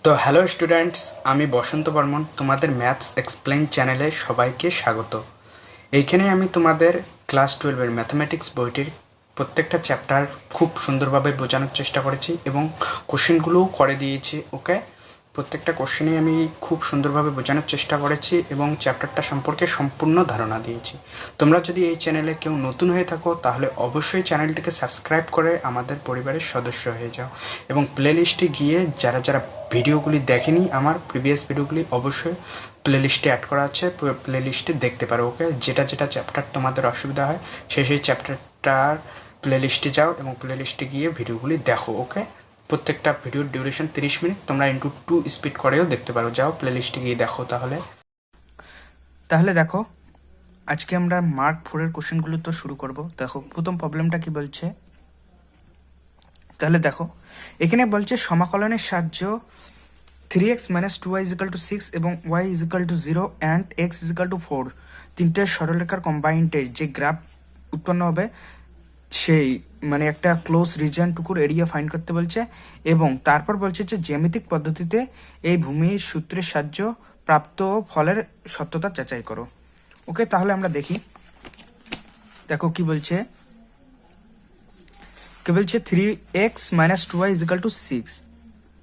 তো hello students, আমি বসন্ত বর্মন, তোমাদের ম্যাথস এক্সপ্লেইন চ্যানেলে সবাইকে স্বাগত। এইখানে আমি তোমাদের ক্লাস 12-এর ম্যাথামেটিক্স বইটির প্রত্যেকটা চ্যাপ্টার খুব সুন্দরভাবে বোঝানোর চেষ্টা করেছি এবং কোশ্চেনগুলোও করে দিয়েছি। ওকে, প্রত্যেকটা কোশ্চেনেই আমি খুব সুন্দরভাবে বোঝানোর চেষ্টা করেছি এবং চ্যাপ্টারটা সম্পর্কে সম্পূর্ণ ধারণা দিয়েছি। তোমরা যদি এই চ্যানেলে কেউ নতুন হয়ে থাকো তাহলে অবশ্যই চ্যানেলটিকে সাবস্ক্রাইব করে আমাদের পরিবারের সদস্য হয়ে যাও এবং প্লেলিস্টে গিয়ে যারা যারা ভিডিওগুলি দেখেনি আমার প্রিভিয়াস ভিডিওগুলি অবশ্যই প্লেলিস্টে অ্যাড করা আছে, প্লেলিস্টে দেখতে পারো। ওকে, যেটা যেটা চ্যাপ্টার তোমাদের অসুবিধা হয় সেই চ্যাপ্টারটার প্লেলিস্টে যাও এবং প্লেলিস্টে গিয়ে ভিডিওগুলি দেখো। ওকে, প্রত্যেকটা ভিডিওর ডিউরেশন 30 মিনিট, তোমরা ইন্টু 2 স্পিড করেও দেখতে পারো। যাও প্লেলিস্টে গিয়ে দেখো। তাহলে দেখো, আজকে আমরা মার্ক 4-এর কোশ্চেনগুলো তো শুরু করব। দেখো প্রথম প্রবলেমটা কি বলছে। তাহলে দেখো, এখানে বলছে সমাকলনের সাহায্য 3x - 2y = 6 এবং y = 0 অ্যান্ড x = 4 তিনটে সরলরেখার কম্বাইন্ডের যে গ্রাফ উৎপন্ন হবে সেই মানে একটা ক্লোজ রিজিয়নটুকুর এরিয়া ফাইন্ড করতে বলছে এবং তারপর বলছে যে জ্যামিতিক পদ্ধতিতে এই ভূমির সূত্রের সাহায্য প্রাপ্ত ফলের সত্যতা যাচাই করো। ওকে, তাহলে আমরা দেখি। দেখো কি বলছে। 3x - 2y = 6।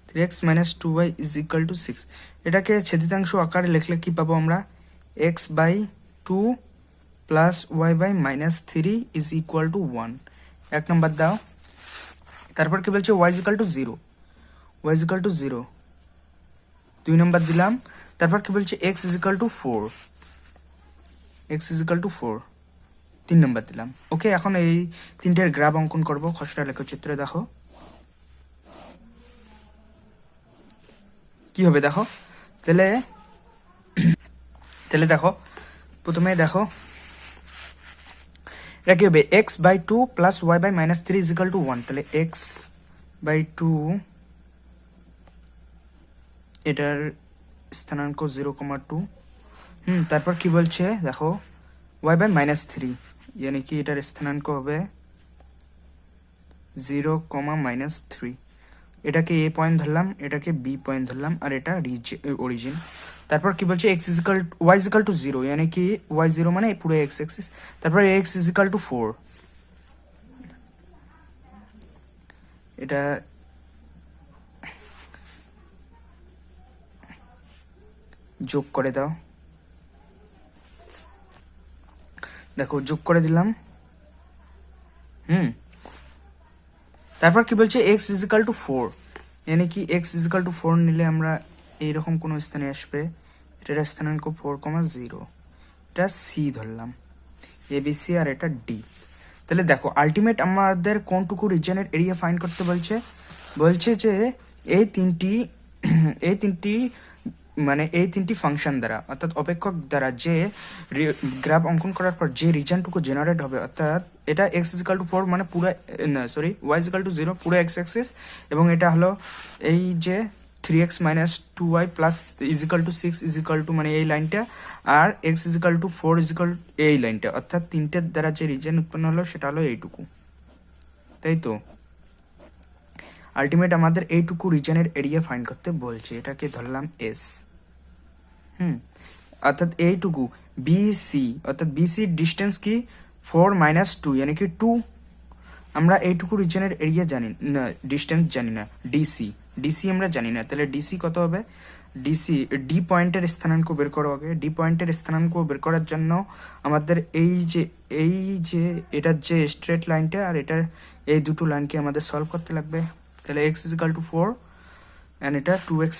3x - 2y = 6 এটাকে ছেদিতাংশ আকারে লিখলে কি পাবো আমরা? x/2 plus y/-3 = 1। এক নম্বর দাও। তারপর কি বলছে y = 0। y = 0 দুই নম্বর দিলাম। তারপর কি বলছে x = 4। x = 4 তিন নম্বর দিলাম। ওকে, এখন এই তিনটের গ্রাফ অঙ্কন করব। খসড়া লেখচিত্রে দেখো কি হবে। দেখো তাহলে দেখো, প্রথমে দেখো এটা কি হবে? x/2 plus y/-3 = 1। তাহলে x/2 এটার স্থানাঙ্ক 0,2। তারপর কি বলছে দেখো y/-3 यानी কি এটার স্থানাঙ্ক হবে 0,-3। এটাকে a পয়েন্ট ধরলাম, এটাকে b পয়েন্ট ধরলাম, আর এটা অরিজিন। তারপর কি বলছে y = 0 यानी কি y0 মানে পুরো x অ্যাক্সিস। তারপর x = 4। এটা যোগ করে দাও। দেখো যোগ করে দিলাম। তারপর কি বলছে x = 4 यानी কি x = 4 নিলে আমরা এইরকম কোন স্থানে আসবে। এটার স্থানাঙ্ক 4,0। এটা সি ধরলাম, ABC, আর এটা ডি। তাহলে দেখো আলটিমেট আমাদের কোনটুকু রিজনের এরিয়া ফাইন্ড করতে বলছে। বলছে যে এই তিনটি মানে এই তিনটি ফাংশন দ্বারা অর্থাৎ অপেক্ষক দ্বারা যে গ্রাফ অঙ্কন করার পর যে রিজনটুকু জেনারেট হবে, অর্থাৎ এটা x = 4 মানে পুরো y = 0 পুরো x অ্যাক্সিস, এবং এটা হলো এই যে 3x - 2y প্লাস = 6 মানে এই লাইনটা, আর x = 4 এই লাইনটা, অর্থাৎ তিনটের দ্বারা যে রিজন উৎপন্ন হলো সেটা হলো এইটুকু, তাই তো। আলটিমেট আমাদের এইটুকু রিজনের এরিয়া ফাইন্ড করতে বলছে। এটাকে ধরলাম এস। অর্থাৎ এইটুকু বিসি, অর্থাৎ বিসি ডিস্টেন্স কি 4 - 2 यानी কি 2। আমরা এইটুকু রিজনের এরিয়া জানি না, ডিস্টেন্স জানি না। ডিসি আমরা জানি না। তাহলে ডিসি কত হবে? ডি পয়েন্টের স্থানাঙ্ক বের করো আগে। ডি পয়েন্টের স্থানাঙ্ক বের করার জন্য আমাদের এই যে এটার যে স্ট্রেট লাইনটা আর এটার এই দুটো লাইনকে আমাদের সলভ করতে লাগবে। তাহলে x = 4 and এটা 3x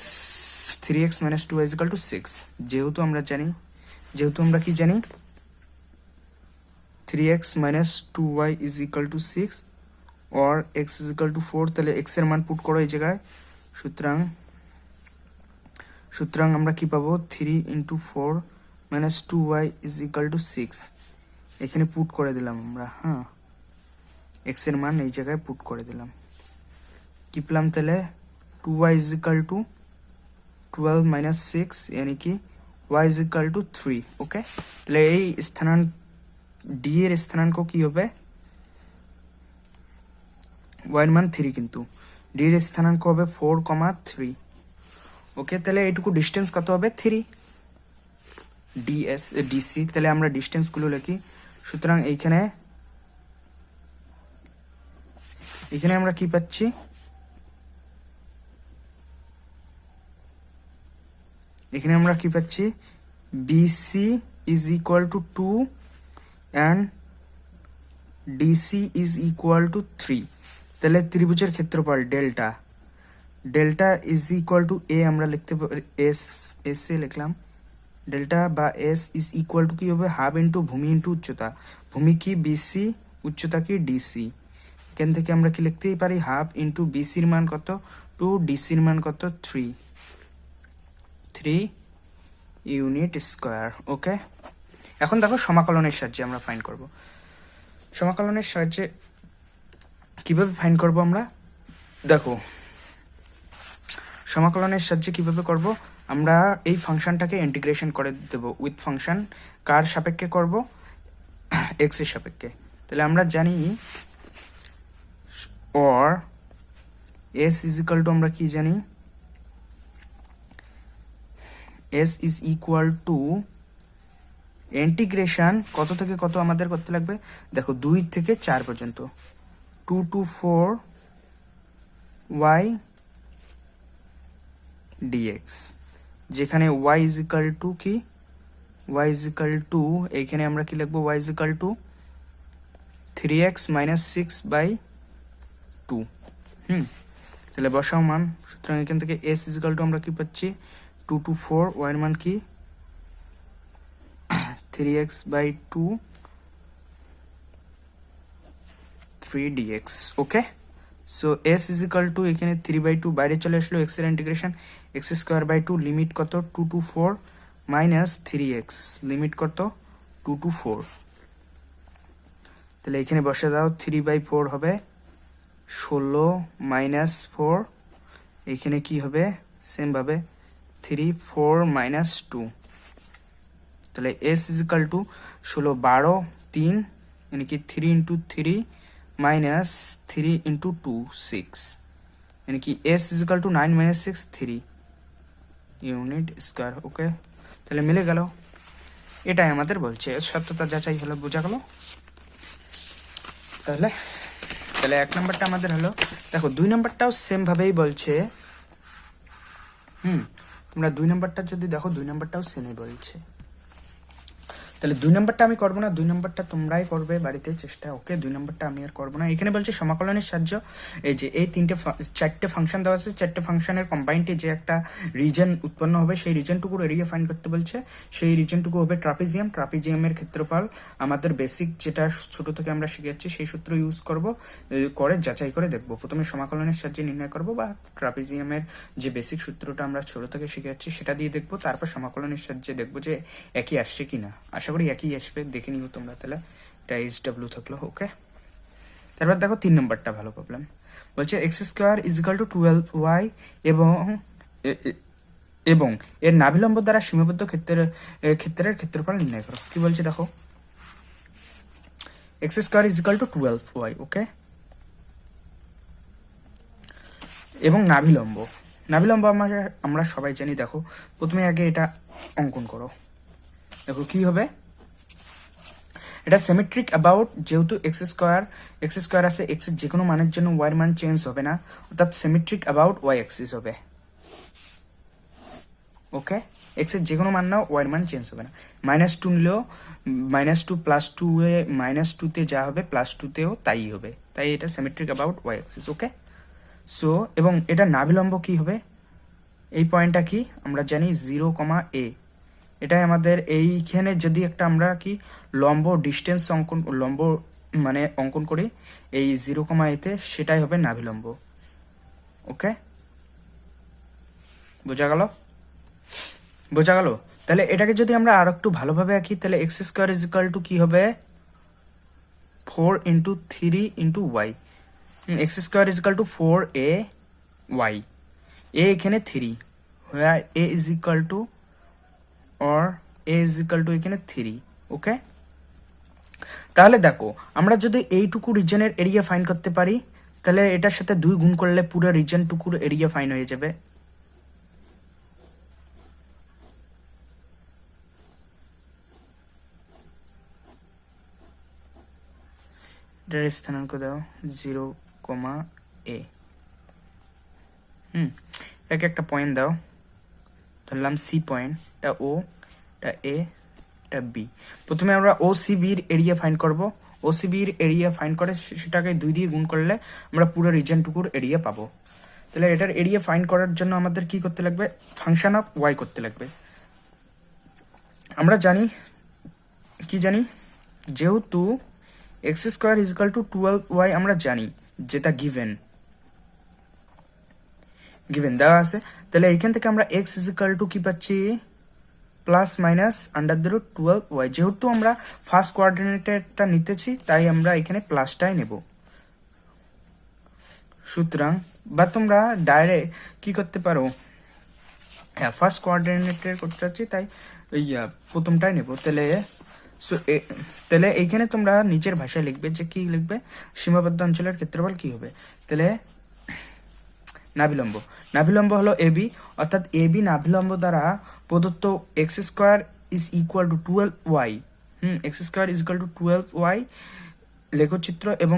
- 2y = 6। যেহেতু আমরা কি জানি 3x - 2y = 6 or x = 4, তাহলে x এর মান পুট করো এই জায়গায়। সুতরাং আমরা কি পাবো? 3 × 4 - 2y = 6 এখানে পুট করে দিলাম আমরা। x এর মান এই জায়গায় পুট করে দিলাম। কি পেলাম তাহলে? 2y = 12 - 6 यानी কি y = 3। ওকে, তাহলে এই স্থানাঙ্ক ডি এর স্থানাঙ্ক কি হবে? y এর মান 3, কিন্তু ডি এর স্থানাঙ্ক হবে 4,3। ওকে, তাহলে এইটুকু ডিস্টেন্স কত হবে 3 ডিসি। তাহলে আমরা ডিস্টেন্স গুলো লিখি। সুতরাং এইখানে আমরা কি পাচ্ছি, এখানে আমরা কি পাচ্ছি, BC is equal to 2 and DC is equal to 3। তাহলে ত্রিভুজের ক্ষেত্রফল delta is equal to a, আমরা লিখতে পারি এস এ লিখলাম। ডেল্টা বা এস ইজ ইকুয়াল টু কি হবে, হাফ ইন্টু ভূমি ইন্টু উচ্চতা। ভূমি কি বিসি, উচ্চতা কি ডিসি। এখান থেকে আমরা কি লিখতেই পারি, হাফ ইন্টু বিসির মান কত 2, ডিসির মান কত 3 ইউনিট স্কোয়ার। ওকে, এখন দেখো সমাকলনের সাহায্যে আমরা ফাইন্ড করব। সমাকলনের সাহায্যে কিভাবে ফাইন্ড করব আমরা, দেখো সমাকলনের সাহায্যে কিভাবে করব, আমরা এই ফাংশনটাকে ইন্টিগ্রেশন করে দেব উইথ ফাংশন। কার সাপেক্ষে করব, এক্স এর সাপেক্ষে। তাহলে আমরা জানি or S is equal two, আমরা কি জানি, S is equal two integration কত থেকে কত আমাদের করতে লাগবে, দেখো 2 থেকে 4 পর্যন্ত, 2 to 4 y dx, যেখানে y ইজ ইকুয়াল টু কি, y ইজ ইকুয়াল টু, এইখানে আমরা কি লিখবো, y is equal two 3x minus 6/2। তাহলে বসাও মান। সুতরাং এখান থেকে s ইজ ইকুয়াল টু আমরা কি পাচ্ছি, 2 to 4, y এর মান কি 3x/2 3 dx। Okay, so s is equal two এখানে 3/2 বাইরে চলে আসলো, x এর ইন্টিগ্রেশন x²/2 লিমিট কত 2 to 4 মাইনাস 3x লিমিট কত 2 to 4। তাহলে এখানে বসে দাও, 3/4 হবে 16 মাইনাস 4, এখানে কি হবে সেম ভাবে 3 4 মাইনাস 2। তাহলে s ইজ ইকুয়াল টু 16 12 3, यानी कि 3 इंटू 3 माइनस 3 इंटू 2 6, यानी कि s is equal to 9 minus 6 3 unit square. Okay, তাহলে মিলে গেল, এটাই আমাদের বলছে। সত্যতা যাচাই হলো, বোঝা গেল। তাহলে 1 নাম্বারটা আমাদের হলো। দেখো 2 নাম্বারটাও সেম ভাবেই বলছে। তোমরা 2 নাম্বারটা যদি দেখো, 2 নাম্বারটাও সেমই বলছে। তাহলে 2 নাম্বারটা আমি করবো না, 2 নাম্বারটা তোমরাই করবে বাড়িতে চেষ্টা। ওকে, 2 নাম্বারটা আমি আর করবো না। এখানে বলছে সমাকলনের সাহায্য, এই যে এই 4টে ফাংশন দেওয়া আছে, 4টে ফাংশনের কম্বাইন্ডে যে একটা রিজন উৎপন্ন হবে, সেই রিজনটুকুর এরিয়া ফাইন্ড করতে বলছে। সেই রিজনটুকু হবে ট্রাপিজিয়ামের ক্ষেত্রফল। আমাদের বেসিক যেটা ছোট থেকে আমরা শিখেছি সেই সূত্র ইউজ করব, করে যাচাই করে দেখবো। প্রথমে সমাকলনের সাহায্যে নির্ণয় করব, বা ট্রাপিজিয়ামের যে বেসিক সূত্রটা আমরা ছোট থেকে শিখেছি সেটা দিয়ে দেখবো। তারপর সমাকলনের সাহায্যে দেখবো যে একই আসছে কিনা। আশা করি একই আসবে, দেখে নিও তোমরা। তাহলে এটা HW থাকলো। ওকে, তারপর দেখো 3 নম্বরটা ভালো প্রবলেম বলছে, x² is equal two 12y এবং এর নাভিলম্ব দ্বারা সীমাবদ্ধ ক্ষেত্রের ক্ষেত্রফল নির্ণয় করো। কি বলছে দেখো, x² is equal two 12y। ওকে, এবং নাভিলম্ব আমরা সবাই জানি। দেখো প্রথমে আগে এটা অঙ্কন করো। দেখো কি হবে, এটা সিমেট্রিক অ্যাবাউট, যেহেতু x² আছে, x এর যে কোনো মানের জন্য y এর মান চেঞ্জ হবে না, অর্থাৎ সিমেট্রিক অ্যাবাউট y অ্যাক্সিস হবে। ওকে, x এর যে কোনো মান নাও, y এর মান চেঞ্জ হবে না। -2 নিলেও -2 +2 এ -2 তে যা হবে +2 তেও তাই হবে, তাই এটা symmetric about y Axis. Okay, so এবং এটা নাভিলম্ব কি হবে, এই পয়েন্টটা কি আমরা জানি 0, a। এটাই আমাদের এইখানে যদি একটা আমরা কি লম্ব ডিস্টেন্স অঙ্কন করি এই 0, a তে, সেটাই হবে নাভিলম্ব। ওকে, বোঝা গেল। তাহলে এটাকে যদি আমরা আর একটু ভালোভাবে আঁকি, তাহলে x² ইজ ইকুয়াল টু কি হবে 4 × 3 × y। x² is equal two 4ay, a এখানে 3, where a is equal two এখানে 3। ওকে, তাহলে দেখো আমরা যদি এইটুকু রিজনের এরিয়া ফাইন্ড করতে পারি, তাহলে এটার সাথে 2 গুণ করলে পুরো রিজনটুকুর এরিয়া ফাইন্ড হয়ে যাবে। এটার স্থানাঙ্ক দাও 0,a। এটাকে একটা পয়েন্ট দাও, ধরলাম সি পয়েন্ট, এটা ও, এটা এ, এটা বি। প্রথমে আমরা ও সি বির এরিয়া ফাইন্ড করব। ও সি বির এরিয়া ফাইন্ড করে সেটাকে 2 দিয়ে গুণ করলে আমরা পুরো রিজনটুকুর এরিয়া পাবো। তাহলে এটার এরিয়া ফাইন্ড করার জন্য আমাদের কি করতে লাগবে, ফাংশন অফ ওয়াই করতে লাগবে। আমরা জানি কি জানি, যেহেতু x square is equal two 12y আমরা জানি, যেটা গিভেন দেওয়া আছে। তাহলে এইখান থেকে আমরা এক্স ইজ ইকাল টু কি পাচ্ছি, plus minus under the root 12y। যেহেতু আমরা ফার্স্ট কোঅর্ডিনেটটা নিতেছি তাই আমরা এখানে প্লাসটাই নেব। সুতরাং বা তোমরা ডাইরেক্ট কি করতে পারো, হ্যাঁ ফার্স্ট কোঅর্ডিনেটের করতে চাচ্ছি তাই ওই প্রথমটাই নেব। তাহলে এইখানে তোমরা নিচের ভাষায় লিখবে, যে কি লিখবে, সীমাবদ্ধ অঞ্চলের ক্ষেত্রফল কি হবে। তাহলে নাভিলম্ব হলো এবি, অর্থাৎ এবি নাভিলম্ব দ্বারা প্রদত্ত x square is equal two 12y। X square is equal two 12y লেখচিত্র এবং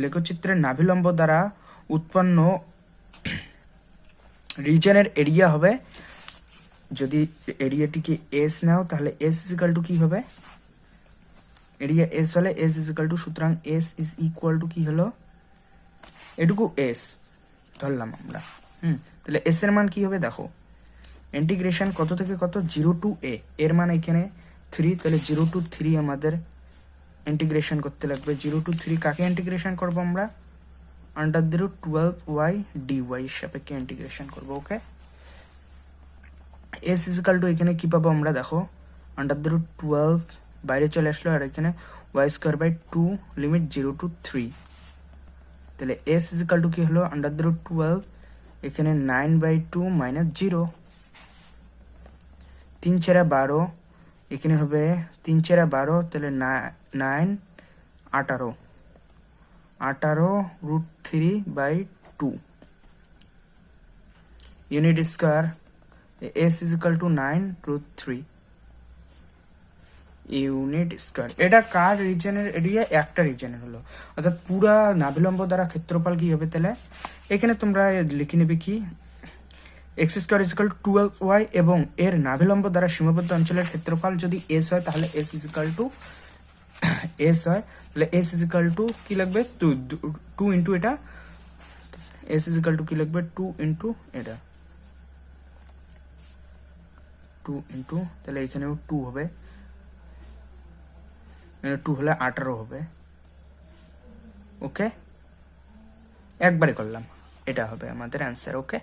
লেখচিত্রের নাভিলম্ব দ্বারা উৎপন্ন রিজনের এরিয়া হবে। যদি এরিয়াটিকে এস নাও তাহলে এস ইজ ইকুয়াল টু কি হবে, এরিয়া এস হলে এস ইজ ইকুয়াল টু, সুতরাং এস ইজ ইকুয়াল টু কি হলো, এটুকু এস ধরলাম আমরা। তাহলে এস এর মান কি হবে দেখো, ইন্টিগ্রেশন কত থেকে কত, 0 টু a, এর মান এখানে 3, তাহলে 0 টু 3 আমাদের ইন্টিগ্রেশন করতে লাগবে। 0 টু 3 কাকে ইন্টিগ্রেশন করব আমরা, under the root 12y dy এর সাপেক্ষে ইন্টিগ্রেশন করব। ওকে, এস ইজ ইকুয়াল টু এখানে কি পাবো আমরা দেখো, আন্ডার দ্য রুট 12 বাইরে চলে আসলো, আর এখানে y square by 2 limit 0 to 3। তাহলে এস ইজ ইকুয়াল টু কি হলো, আন্ডার দ্য রুট 12, এখানে 9/2 মাইনাস 0, 3 × 12, এখানে হবে 3 × 12, তাহলে 9 18 root 3/2 unit square. S is equal to 9 root 3 unit square. এটা কার রিজনের এরিয়া, একটা রিজনের হলো, অর্থাৎ পুরা নাভিলম্ব দ্বারা ক্ষেত্রফল কি হবে। তাহলে এখানে তোমরা লিখে নেবে কি, x square is equal two 12y এবং এর নাভিলম্ব দ্বারা সীমাবদ্ধ অঞ্চলের ক্ষেত্রফল যদি এস হয় তাহলে S is equal two S হয়, তাহলে এস ইজ ইকুয়াল টু কি লাগবে, 2 ইন্টু এটা, এস ইজ ইকুয়াল টু কি লাগবে, 2 ইন্টু এটা, 2 ইন্টু, তাহলে এখানেও 2 হবে, 2 হলে 18 হবে। ওকে, একবারে করলাম, এটা হবে আমাদের অ্যান্সার। ওকে,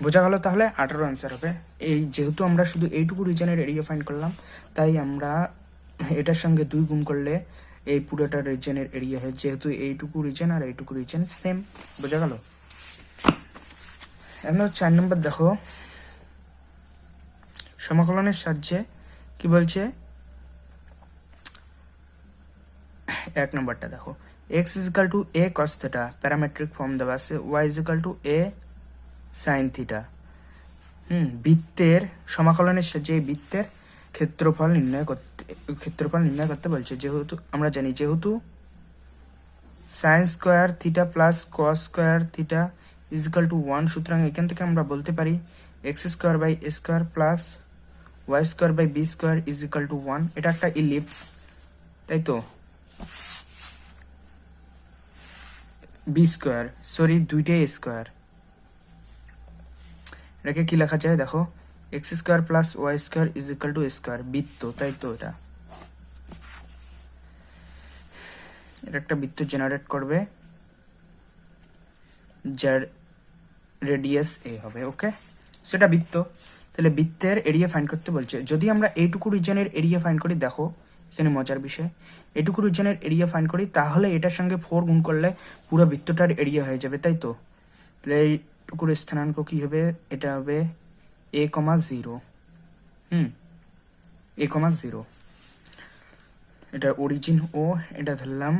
বোঝা গেল, তাহলে 18 অ্যান্সার হবে। এই যেহেতু আমরা শুধু এইটুকু রিজনের এরিয়া ফাইন্ড করলাম, তাই আমরা এটার সঙ্গে 2 গুণ করলে এই পুরোটা রিজনের এরিয়া হয়, যেহেতু এইটুকু রিজন আর এইটুকু রিজন সেম। বোঝা গেল। এখন 4 নম্বর দেখো, সমাকলনের সাহায্যে কি বলছে, 1 নম্বরটা দেখো, x is equal two a cos theta, parametric form দেওয়া আছে, y is equal two a sin theta. বৃত্তের সমাকলনের সাহায্যে বৃত্তের ক্ষেত্রফল নির্ণয় করতে বলছে। যেহেতু আমরা জানি, যেহেতু sin square theta plus cos square theta is equal to 1, সুতরাং এখান থেকে আমরা বলতে পারি x square by a square plus y square by b square is equal to 1। এটা একটা ইলিপস, তাই তো, বি স্কোয়ার, সরি দুইটাই স্কোয়ার। এটাকে কি লেখা যায় দেখো, x square plus y square is equal to square, বৃত্ত, তাই তো, এটা একটা বৃত্ত জেনারেট করবে যার রেডিয়াস এ হবে। ওকে, সেটা বৃত্ত। তাহলে বৃত্তের এরিয়া ফাইন্ড করতে বলছে। যদি আমরা এইটুকু রিজনের এরিয়া ফাইন্ড করি, দেখো এখানে মজার বিষয়, এটুকু রিজনের এরিয়া ফাইন্ড করি, তাহলে এটার সঙ্গে 4 গুণ করলে পুরো বৃত্তটার এরিয়া হয়ে যাবে, তাই তো। তাহলে এইটুকুর স্থানাঙ্ক কি হবে, এটা হবে a,0, a,0, এটা অরিজিন ও, এটা ধরলাম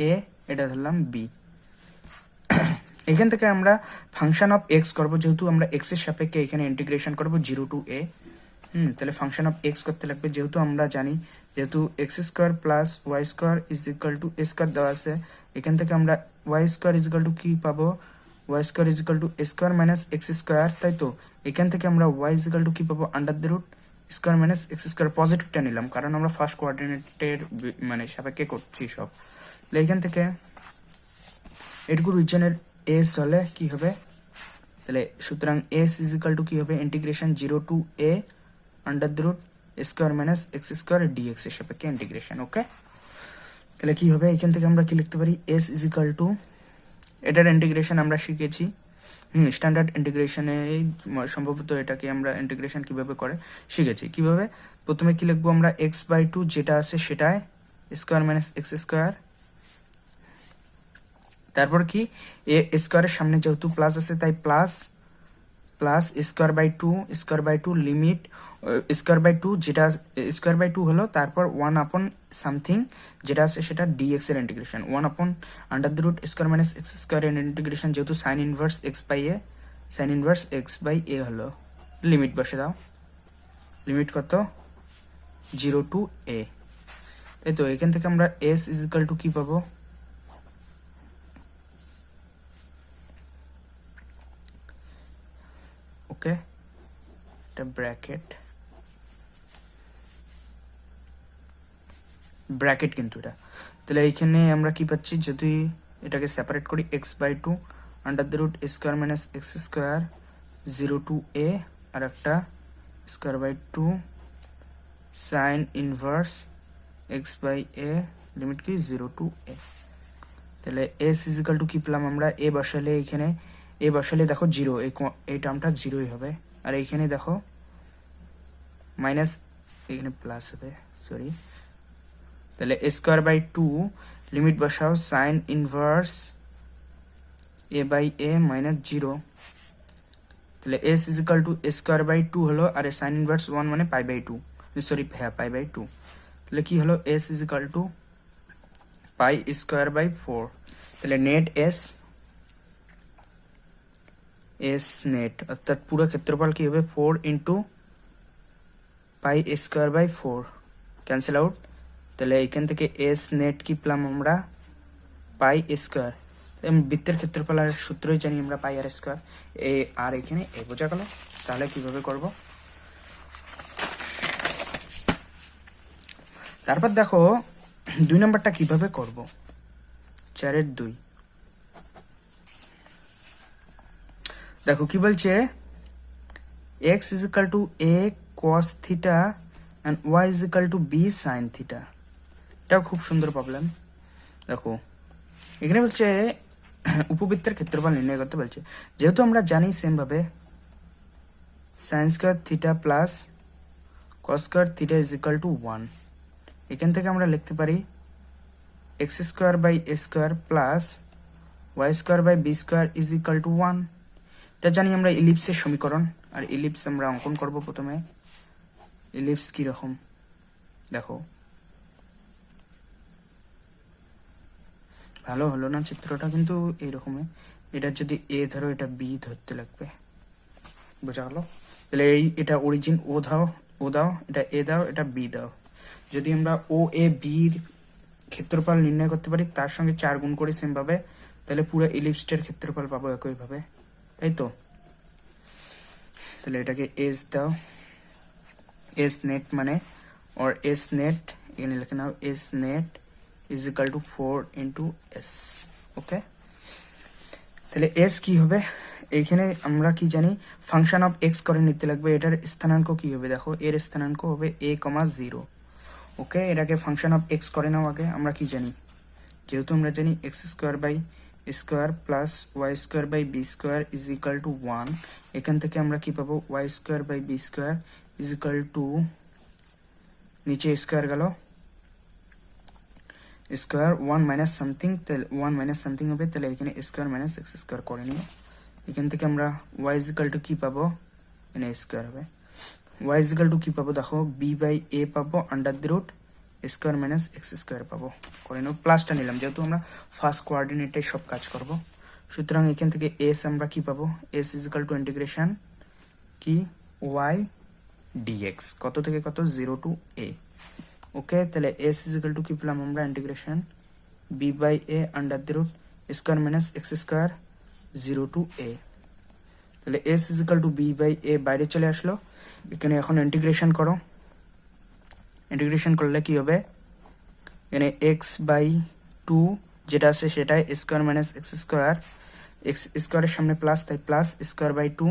এ, এটা ধরলাম বি। এখান থেকে আমরা ফাংশন অফ এক্স করবো, যেহেতু আমরা এক্স এর সাপেক্ষে এখানে ইন্টিগ্রেশন করবো 0 টু a। তাহলে ফাংশন অফ এক্স করতে লাগবে, যেহেতু আমরা জানি যেহেতু x square plus y square is equal to a square দেওয়া আছে, এখান থেকে আমরা y square is equal to কি পাবো, y square is equal to a square minus x square, তাই তো এখান থেকে আমরা ওয়াই ইজ ইকাল টু কি পাবো, under the root square minus x square, পজিটিভটা নিলাম কারণ আমরা ফার্স্ট কোঅর্ডিনেটের মানে সাপেক্ষে করছি সব। তাহলে এখান থেকে এটুকু রিজনের এস হলে কি হবে, তাহলে সুতরাং এস ইজ ইকাল টু কি হবে, integration 0 to a under the root square minus x square dx এর সাপেক্ষে ইন্টিগ্রেশন। ওকে, তাহলে কি হবে, এখান থেকে আমরা কি লিখতে পারি, এস ইজ ইকাল টু, এটার ইন্টিগ্রেশন আমরা শিখেছি স্ট্যান্ডার্ড ইন্টিগ্রেশনে, সম্ভবত এটাকে আমরা ইন্টিগ্রেশন কিভাবে করে শিখেছি। কিভাবে, প্রথমে কি লিখবো আমরা, এক্স বাই টু যেটা আছে সেটাই স্কোয়ার মাইনাস এক্স স্কোয়ার, তারপর কি এ স্কোয়ারের সামনে যেহেতু প্লাস আছে তাই plus plus square by two limit square by two, যেটা স্কোয়ার বাই টু হলো, তারপর 1 আপন সামথিং যেটা আছে সেটা ডিএক্স এর integration, 1 upon under the root square minus x square এর ইন্টিগ্রেশন, যেহেতু sine inverse x by a হলো, লিমিট বসে দাও, লিমিট কত 0 টু এ, তাই তো এখান থেকে আমরা এস ইজ ইকাল টু কি পাবো, ওকে এটা ব্র্যাকেট কিন্তু এটা, তাহলে এইখানে আমরা কি পাচ্ছি, যদি এটাকে সেপারেট করি x by two under the root square minus x square 0 to a, আর একটা square by two sine inverse x by a, limit কি 0 টু এ, তাহলে এস ইজ ইকাল টু কি পেলাম আমরা, এ বসালে এখানে এ বসালে দেখো 0, এই টার্মটা 0ই হবে, আর এইখানে দেখো মাইনাস, এখানে প্লাস হবে, সরি, তাহলে স্কোয়ার বাই টু লিমিট বসাও sine inverse a by a minus 0, তাহলে S is equal to square by two হলো, আর সাইন ইনভার্স 1 মানে পাই বাই টু, সরি হ্যাঁ পাই বাই টু, তাহলে কি হলো, S is equal to pi square by 4, তাহলে নেট এস নেট অর্থাৎ পুরো ক্ষেত্রফল কি হবে, 4 into pi square by 4 cancel out, তাহলে এখান থেকে এস নেট কি পেলাম আমরা, পাই স্কোয়ার, বৃত্তের ক্ষেত্রফল আর সূত্রই জানি আমরা, পাই আর স্কোয়ার, এ আর এখানে এ বোঝা গেল। তাহলে কিভাবে করব, তারপর দেখো 2 নম্বরটা কিভাবে করব, 4-এর 2, দেখো কি বলছে, x is equal to a cos theta and y is equal to b sine theta, এটাও খুব সুন্দর প্রবলেম। দেখো এখানে বলছে উপবৃত্তের ক্ষেত্রফল নির্ণয় করতে বলছে, যেহেতু আমরা জানি সেম ভাবে sine square theta plus cos square theta is equal to 1, এখান থেকে আমরা লিখতে পারি x square by a square plus y square by b square is equal to 1, এটা জানি আমরা ইলিপসের সমীকরণ, আর ইলিপস আমরা অঙ্কন করব প্রথমে। ইলিপস কি রকম দেখো, ভালো হলো না চিত্রটা, কিন্তু এইরকমই, এটা যদি এ ধরো এটা বি ধরতে লাগবে, বোঝা গেল, তাহলে এটা অরিজিন ও দাও, এটা এ দাও, এটা বি দাও, যদি আমরা ও এ বির ক্ষেত্রফল নির্ণয় করতে পারি তার সঙ্গে 4 গুণ করে সেম ভাবে, তাহলে পুরো ইলিপসটার ক্ষেত্রফল পাবো একই ভাবে, তাই তো। তাহলে এটাকে এস দাও, এস নেট মানে और এস নেট এখানে লিখে নাও, S net is equal to 4 into S, okay. তাহলে এস কি হবে, এইখানে আমরা কি জানি ফাংশন অফ এক্স করে নিতে লাগবে, এটার স্থানাঙ্ক কি হবে, দেখো এর স্থানাঙ্ক হবে a, 0, ওকে। এটাকে ফাংশন অফ এক্স করে নাও আগে, আমরা কি জানি, যেহেতু আমরা জানি x square by square plus y square by b square is equal to 1, এখান থেকে আমরা কি পাবো, y square by b square is equal to, নিচে স্কোয়ার গেল স্কোয়ার 1 মাইনাস সামথিং, তাহলে 1 মাইনাস সামথিং হবে, তাহলে এখানে স্কোয়ার মাইনাস এক্স স্কোয়ার করে নিও, এখান থেকে আমরা ওয়াই ইজ ইকাল টু কি পাবো, এখানে স্কোয়ার হবে, ওয়াই ইজ ইকাল টু কি পাবো, দেখো বি বাই এ পাবো under the root square minus x square পাবো, করে নেব, প্লাসটা নিলাম যেহেতু আমরা ফার্স্ট কোঅর্ডিনেটে সব কাজ করব, সুতরাং এখান থেকে এস আমরা কি পাবো, S is equal two integration কি ওয়াই ডিএক্স, কত থেকে কত, 0 টু এ। ওকে, তাহলে এস ইজিক্যাল টু কি পেলাম আমরা, integration B by A under the root square minus x square 0 to A. তাহলে S is equal to B by A বাইরে চলে আসলো। এখানে এখন ইন্টিগ্রেশন করো, ইন্টিগ্রেশন করলে কি হবে, এখানে এক্স বাই টু যেটা আছে সেটাই স্কোয়ার মাইনাস এক্স স্কোয়ারের সামনে প্লাস, তাই plus square by two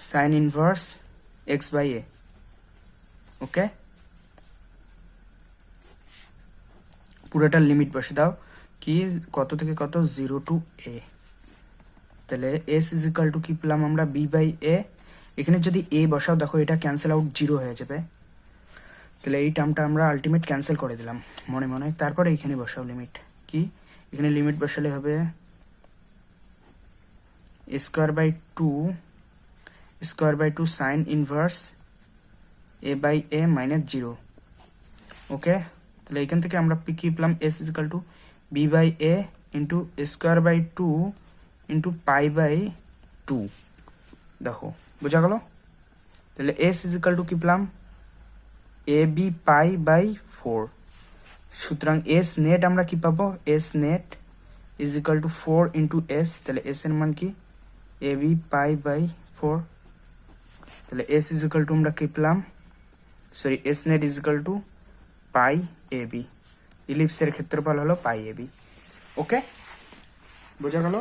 sine inverse x by a. Okay, পুরোটার লিমিট বসে দাও, কি কত থেকে কত, 0 টু এ। তাহলে এস ইজ ইকাল টু কি পেলাম আমরা, বি বাই এ। এখানে যদি এ বসাও দেখো এটা ক্যান্সেল আউট 0 হয়ে যাবে, তাহলে এই টার্মটা আমরা আলটিমেট ক্যান্সেল করে দিলাম মনে মনে। তারপরে এখানে বসাও লিমিট, কি এখানে লিমিট বসালে হবে square by two sine inverse a by a minus 0। Okay, তাহলে এখান থেকে আমরা কি পেলাম, S is equal to B by a into square by two into pi by two. দেখো বোঝা গেল। তাহলে এস ইজিক্যাল টু কি পেলাম, এ বি পাই বাই 4। সুতরাং এস নেট আমরা কি পাবো, S net is equal to 4 into S. তাহলে এস এর মান কি, এ বি পাই বাই 4। তাহলে এস ইজ ইকাল টু আমরা কি পেলাম, sorry S net is equal to pi a b. ইলিপসের ক্ষেত্রফল হলো পাই এ বি। ওকে, বোঝা গেল।